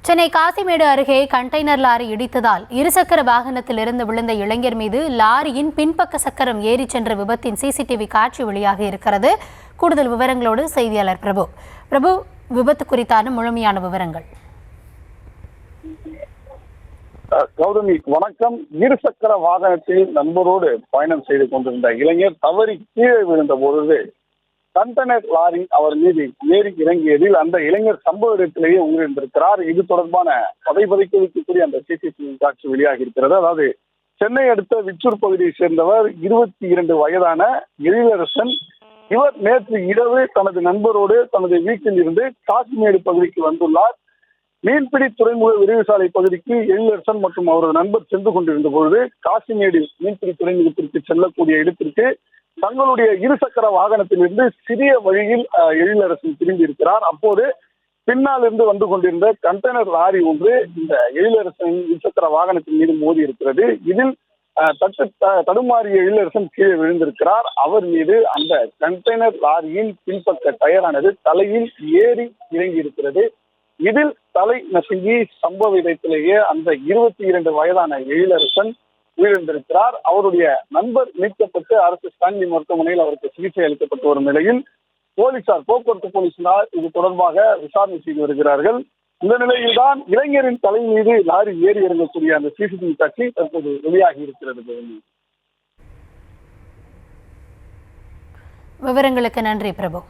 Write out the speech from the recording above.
சென்னை காசிமேடு அருகே container lorry இடித்ததால் இருசக்கர வாகனத்தில் இருந்து விழுந்த இளைஞர் மீது லாரியின் பின்பக்க சக்கரம் ஏறி சென்ற விபத்தின் சிசிடிவி காட்சி வெளியாகி இருக்கிறது. கூடுதல் விவரங்களோடு செய்தியாளர் பிரபு, விபத்து குறித்தான முழுமையான விவரங்கள். கௌதமி வணக்கம். இருசக்கர வாகனத்தில் நண்பரோடு பயணம் செய்து கொண்டிருந்த இளைஞர் தவறி கீழே விழுந்த பொழுது கண்டெய்னர் லாரி அவர் மீது ஏறி இறங்கியதில் அந்த இளைஞர் சம்பவ இடத்திலேயே உயிரிழந்திருக்கிறார். இது தொடர்பான பதைபதைக்க வைக்கக்கூடிய அந்த சிசிடிவி காட்சி வெளியாகி இருக்கிறது. அதாவது சென்னை அடுத்த விச்சூர் பகுதியை சேர்ந்தவர் 22 வயதான எழிலரசன். இவர் நேற்று இரவு தனது நண்பரோடு தனது வீட்டில் இருந்து காசிமேடு பகுதிக்கு வந்துள்ளார். மீன்பிடி துறைமுக விரைவு சாலை பகுதிக்கு எழிலரசன் மற்றும் அவரது நண்பர் சென்று கொண்டிருந்த பொழுது காசிமேடு மீன்பிடி துறைமுகத்திற்கு செல்லக்கூடிய இடத்திற்கு தங்களுடைய இருசக்கர வாகனத்திலிருந்து சிறிய வழியில் எழிலரசன் திரும்பி இருக்கிறார். அப்போது பின்னால் இருந்து வந்து கொண்டிருந்த கண்டெய்னர் லாரி ஒன்று இந்த எழிலரசன் இருசக்கர வாகனத்தின் மீது மோதி இருக்கிறது. இதில் தடுமாறிய எழிலரசன் கீழே விழுந்திருக்கிறார். அவர் மீது அந்த கண்டெய்னர் லாரியின் பின்பக்க டயரானது தலையில் ஏறி இறங்கி இருக்கிறது. இதில் தலை நசுங்கி சம்பவ இடத்திலேயே அந்த 22 வயதான எழிலரசன் உயிரிழந்திருக்கிறார். அவருடைய நண்பர் மீட்கப்பட்டு அரசு ஸ்டான்லி மருத்துவமனையில் அவருக்கு சிகிச்சை அளிக்கப்பட்டு வரும் நிலையில் போக்குவரத்து போலீசார் இது தொடர்பாக விசாரணை செய்து வருகிறார்கள். இந்த நிலையில்தான் இளைஞரின் தலை மீது லாரி ஏறி இறங்கக்கூடிய அந்த சிசிடிவி காட்சி தற்போது வெளியாகி இருக்கிறது. விவரங்களுக்கு நன்றி பிரபு.